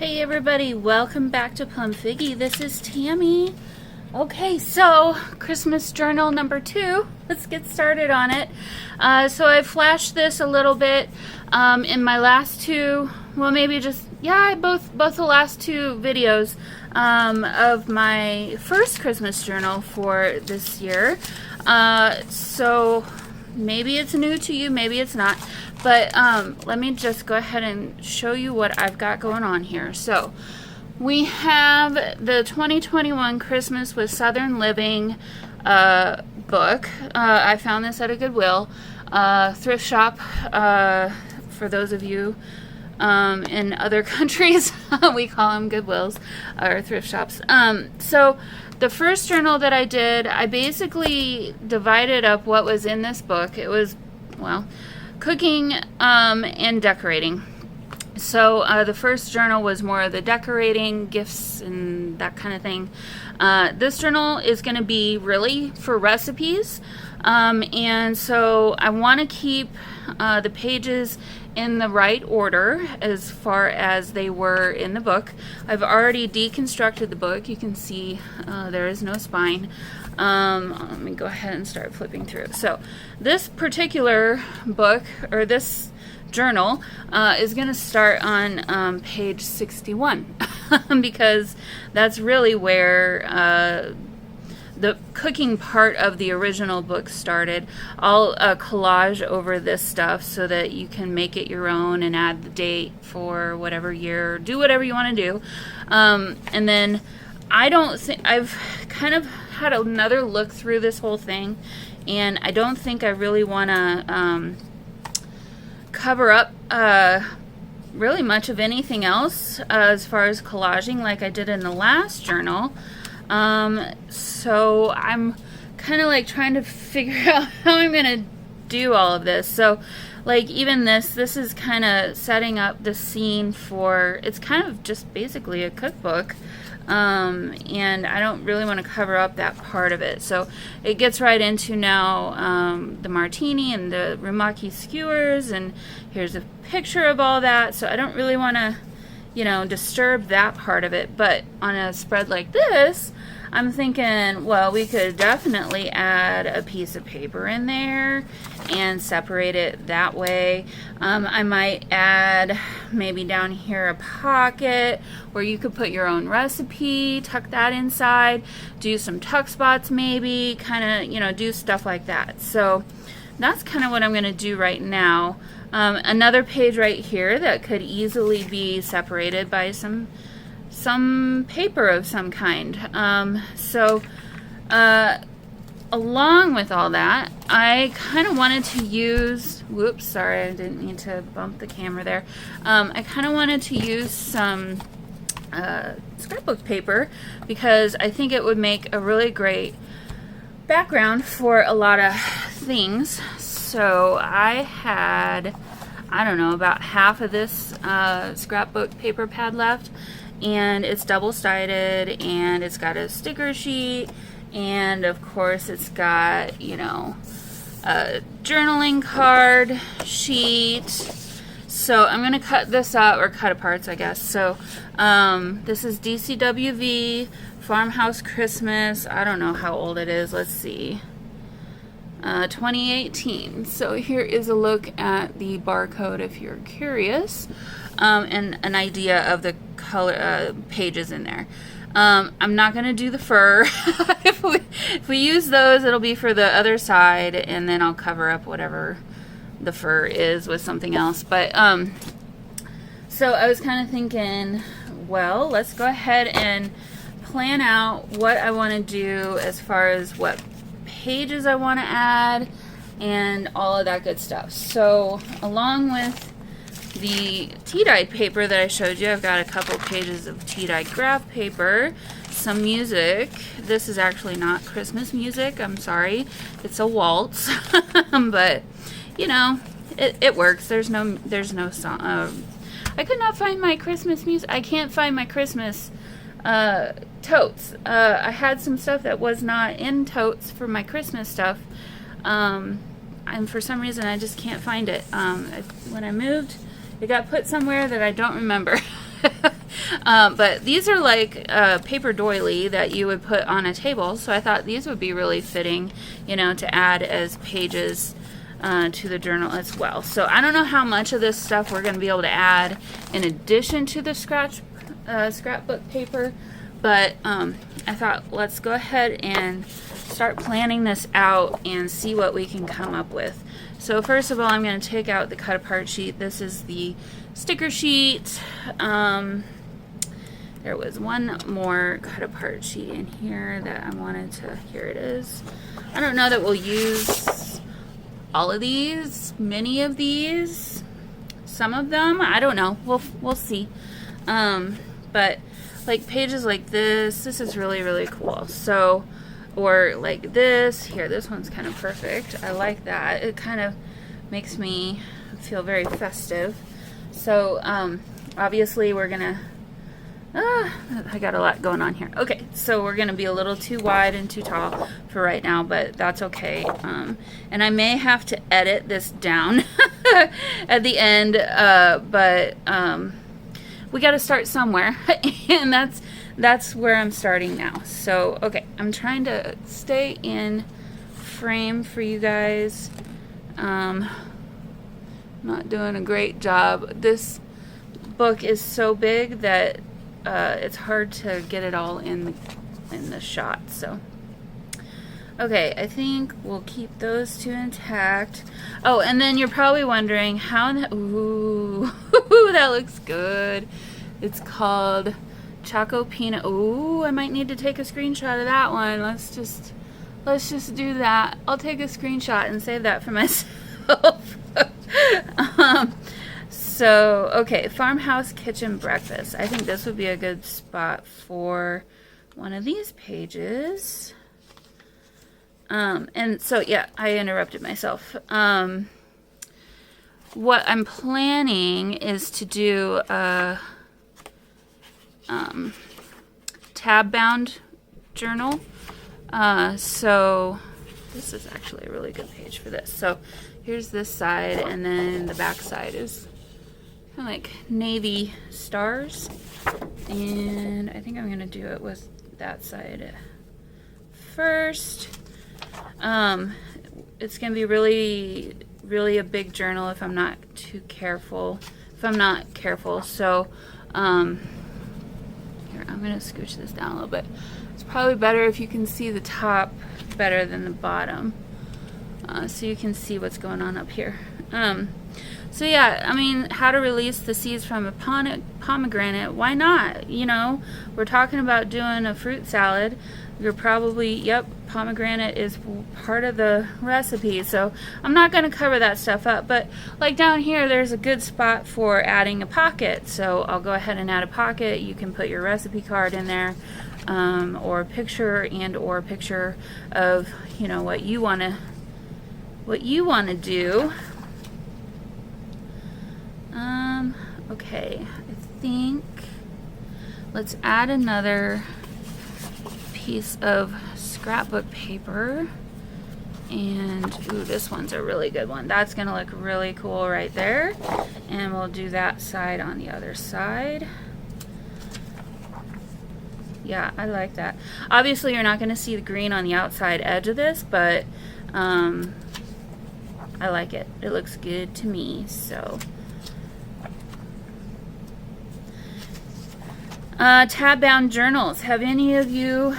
Hey everybody, welcome back to PlumFiggy. This is Tammy. Okay, so Christmas journal number 2. Let's get started on it. So I flashed this a little bit in my last two, well maybe just, both the last two videos of my first Christmas journal for this year. So maybe it's new to you, maybe it's not. But let me just go ahead and show you what I've got going on here. So we have the 2021 Christmas with Southern Living book. I found this at a Goodwill thrift shop. For those of you in other countries, we call them Goodwills or thrift shops. So the first journal that I did, I basically divided up what was in this book. It was, well, cooking and decorating. So the first journal was more of the decorating, gifts, and that kind of thing. This journal is going to be really for recipes, and so I want to keep the pages in the right order as far as they were in the book. I've already deconstructed the book. You can see there is no spine. Let me go ahead and start flipping through. So this particular book, or this journal, is going to start on page 61 because that's really where the cooking part of the original book started. I'll collage over this stuff so that you can make it your own and add the date for whatever year, do whatever you want to do. And then I don't think, I've kind of had another look through this whole thing, and I don't think I really want to cover up really much of anything else as far as collaging like I did in the last journal. So I'm kind of like trying to figure out how I'm going to do all of this. So like even this is kind of setting up the scene for, it's kind of just basically a cookbook. And I don't really want to cover up that part of it. So it gets right into now the martini and the rumaki skewers, and here's a picture of all that. So I don't really want to, disturb that part of it. But on a spread like this, I'm thinking, well, we could definitely add a piece of paper in there and separate it that way. I might add maybe down here a pocket where you could put your own recipe, tuck that inside, do some tuck spots maybe, kind of, do stuff like that. So that's kind of what I'm going to do right now. Another page right here that could easily be separated by some paper of some kind. So along with all that, I kind of wanted to use, whoops, sorry, I didn't mean to bump the camera there. I kind of wanted to use some scrapbook paper because I think it would make a really great background for a lot of things. So I had, I don't know, about half of this scrapbook paper pad left, and it's double-sided, and it's got a sticker sheet, and of course it's got, a journaling card sheet. So I'm going to cut this up, or cut aparts, I guess. So this is DCWV Farmhouse Christmas. I don't know how old it is. Let's see. 2018. So here is a look at the barcode if you're curious, and an idea of the color pages in there. I'm not going to do the fur. if we use those, it'll be for the other side, and then I'll cover up whatever the fur is with something else. But so I was kind of thinking, well, let's go ahead and plan out what I want to do as far as what pages I want to add and all of that good stuff. So along with the tea-dyed paper that I showed you, I've got a couple pages of tea-dyed graph paper, some music. This is actually not Christmas music, I'm sorry, it's a waltz. But it works. There's no song. I could not find my Christmas music. I can't find my Christmas totes. I had some stuff that was not in totes for my Christmas stuff, and for some reason I just can't find it. When I moved, it got put somewhere that I don't remember. But these are like paper doily that you would put on a table, so I thought these would be really fitting, you know, to add as pages to the journal as well. So I don't know how much of this stuff we're going to be able to add in addition to the scrapbook paper, but I thought let's go ahead and start planning this out and see what we can come up with. So first of all, I'm going to take out the cut apart sheet. This is the sticker sheet. There was one more cut apart sheet in here that I wanted to, here it is. I don't know that we'll use all of these, many of these, some of them, I don't know, we'll see. But like pages like this is really, really cool. So, or like this, here, this one's kind of perfect. I like that. It kind of makes me feel very festive. So, obviously we're gonna, I got a lot going on here. Okay, so we're gonna be a little too wide and too tall for right now, but that's okay. And I may have to edit this down at the end, but we gotta start somewhere, and that's where I'm starting now. So, okay, I'm trying to stay in frame for you guys. Not doing a great job. This book is so big that it's hard to get it all in the shot. So, okay, I think we'll keep those two intact. Oh, and then you're probably wondering how in the, ooh, that looks good. It's called Choco Peanut. Ooh, I might need to take a screenshot of that one. Let's just do that. I'll take a screenshot and save that for myself. So, okay, farmhouse kitchen breakfast. I think this would be a good spot for one of these pages. And so, yeah, I interrupted myself. What I'm planning is to do a tab-bound journal. So this is actually a really good page for this. So here's this side, and then the back side is kind of like navy stars. And I think I'm going to do it with that side first. It's going to be really, really a big journal if I'm not too careful. So, here, I'm going to scooch this down a little bit. It's probably better if you can see the top better than the bottom. So you can see what's going on up here. So yeah, I mean, how to release the seeds from a pomegranate. Why not? You know, we're talking about doing a fruit salad. You're probably, yep, pomegranate is part of the recipe. So I'm not going to cover that stuff up. But like down here, there's a good spot for adding a pocket. So I'll go ahead and add a pocket. You can put your recipe card in there, or a picture or picture of, you know, what you want to do. Okay, I think let's add another piece of scrapbook paper. And ooh, this one's a really good one. That's gonna look really cool right there. And we'll do that side on the other side. Yeah, I like that. Obviously, you're not gonna see the green on the outside edge of this, but I like it. It looks good to me. So, tab-bound journals. Have any of you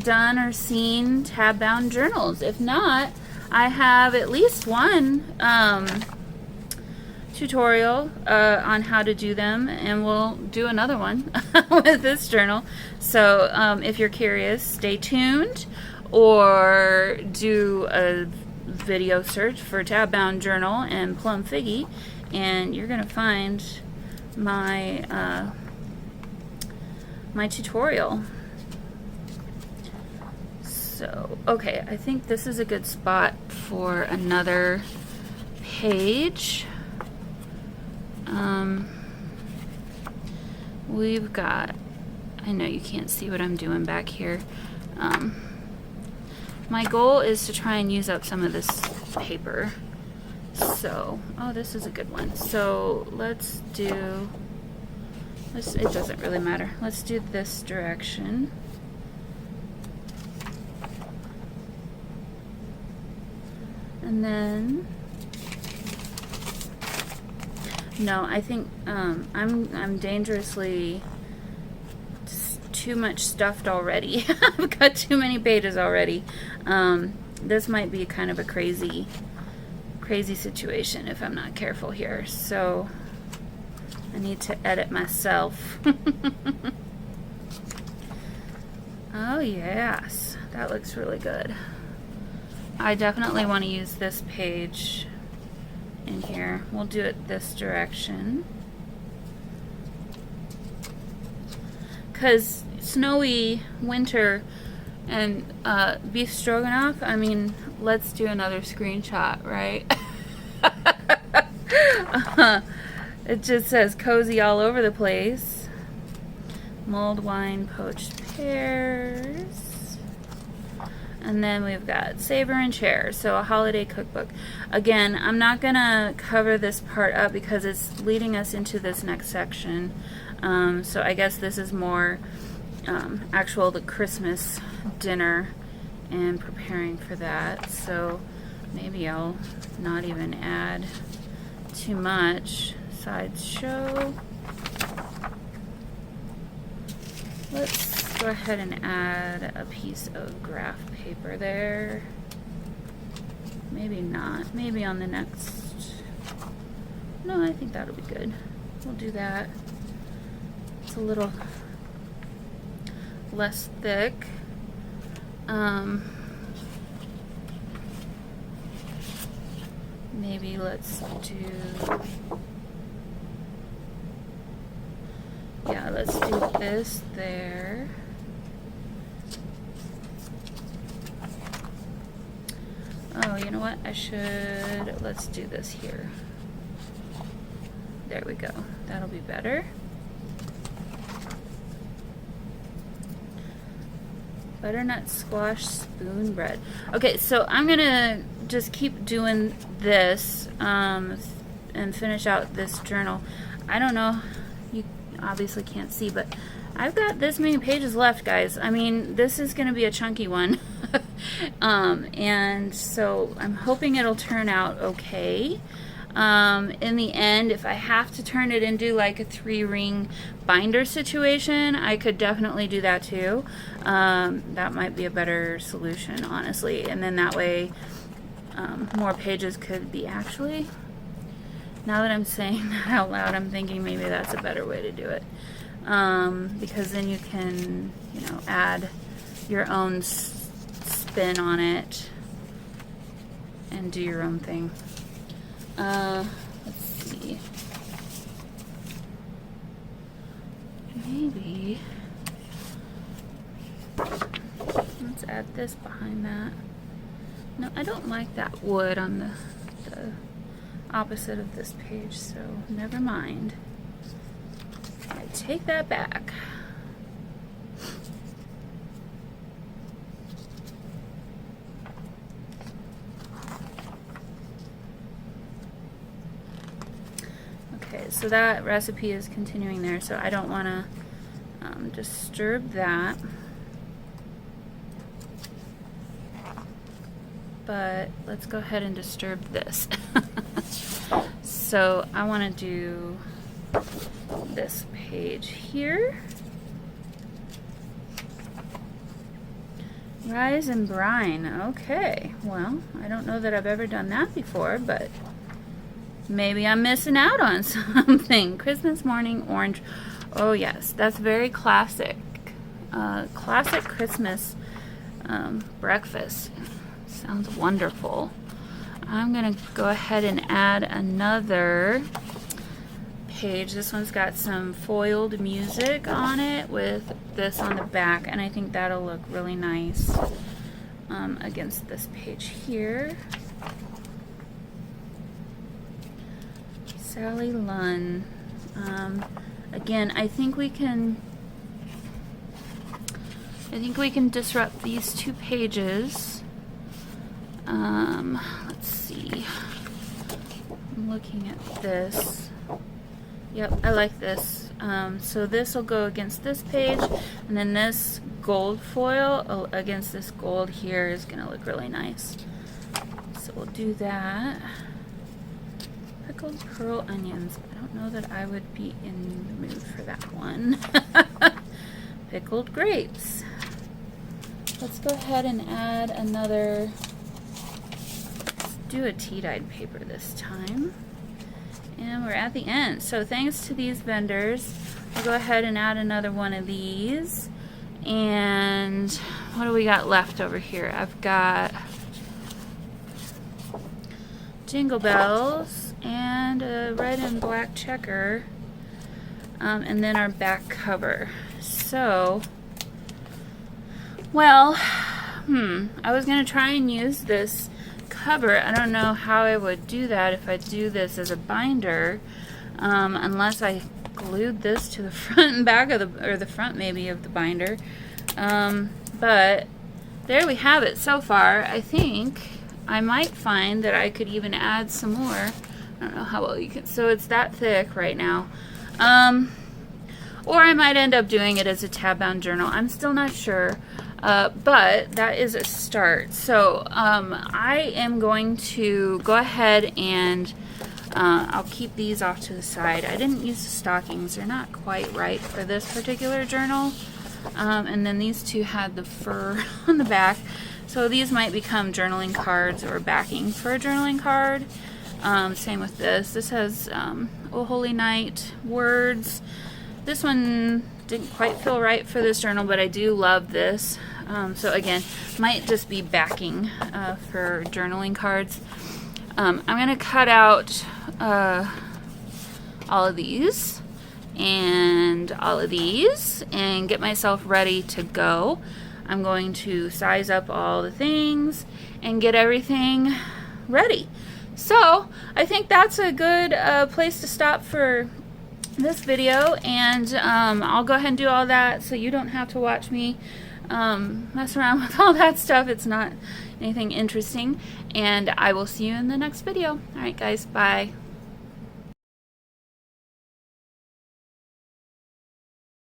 done or seen tab-bound journals? If not, I have at least one tutorial on how to do them, and we'll do another one with this journal. So if you're curious, stay tuned, or do a video search for tab-bound journal and PlumFiggy, and you're gonna find my my tutorial. So, okay, I think this is a good spot for another page. We've got, I know you can't see what I'm doing back here. My goal is to try and use up some of this paper. So, oh, this is a good one. So let's do It doesn't really matter. Let's do this direction. And then, no, I think I'm dangerously too much stuffed already. I've got too many pages already. This might be kind of a crazy situation if I'm not careful here. So I need to edit myself. Oh yes, that looks really good. I definitely want to use this page in here. We'll do it this direction. Because snowy winter and beef stroganoff, I mean, let's do another screenshot, right? It just says cozy all over the place. Mulled wine, poached pears. And then we've got Savor and Share, so a holiday cookbook. Again, I'm not going to cover this part up because it's leading us into this next section. So I guess this is more the Christmas dinner and preparing for that. So maybe I'll not even add too much. Sideshow. Let's go ahead and add a piece of graph paper there. Maybe not. Maybe on the next. No, I think that'll be good. We'll do that. It's a little less thick. Maybe let's do. Yeah, let's do this there. Oh, you know what? Let's do this here. There we go. That'll be better. Butternut squash spoon bread. Okay, so I'm gonna just keep doing this and finish out this journal. I don't know, you obviously can't see, but I've got this many pages left, guys. I mean, this is gonna be a chunky one. And so I'm hoping it'll turn out okay. In the end, if I have to turn it into like a 3-ring binder situation, I could definitely do that too. That might be a better solution, honestly. And then that way, more pages could be actually. Now that I'm saying that out loud, I'm thinking maybe that's a better way to do it. Because then you can, you know, add your own spin on it and do your own thing. Let's see. Maybe let's add this behind that. No, I don't like that wood on the opposite of this page, so never mind. I take that back. Okay, so that recipe is continuing there, so I don't want to disturb that. But let's go ahead and disturb this. So I want to do this page here. Rise and brine. Okay, well, I don't know that I've ever done that before, but maybe I'm missing out on something. Christmas morning orange. Oh yes, that's very classic. Classic Christmas breakfast. Sounds wonderful. I'm gonna go ahead and add another page. This one's got some foiled music on it with this on the back, and I think that'll look really nice against this page here. Sally Lunn. Again, I think we can disrupt these two pages. Let's see. I'm looking at this. Yep, I like this. So this will go against this page, and then this gold foil against this gold here is going to look really nice. So we'll do that. Pickled pearl onions. I don't know that I would be in the mood for that one. Pickled grapes. Let's go ahead and add another. Let's do a tea-dyed paper this time. And we're at the end. So thanks to these vendors, I'll go ahead and add another one of these. And what do we got left over here? I've got jingle bells and a red and black checker, and then our back cover. So, well, I was gonna try and use this cover. I don't know how I would do that if I do this as a binder, unless I glued this to the front and back of the front maybe of the binder. But there we have it so far. I think I might find that I could even add some more. I don't know how well you can, so it's that thick right now. Or I might end up doing it as a tab bound journal. I'm still not sure. But that is a start. So I am going to go ahead and I'll keep these off to the side. I didn't use the stockings. They're not quite right for this particular journal. And then these two had the fur on the back. So these might become journaling cards or backing for a journaling card. Same with this. This has Oh Holy Night words. This one didn't quite feel right for this journal, but I do love this. So again, might just be backing for journaling cards. I'm going to cut out all of these and all of these and get myself ready to go. I'm going to size up all the things and get everything ready. So I think that's a good place to stop for this video, and I'll go ahead and do all that so you don't have to watch me mess around with all that stuff. It's not anything interesting, and I will see you in the next video. Alright guys, bye.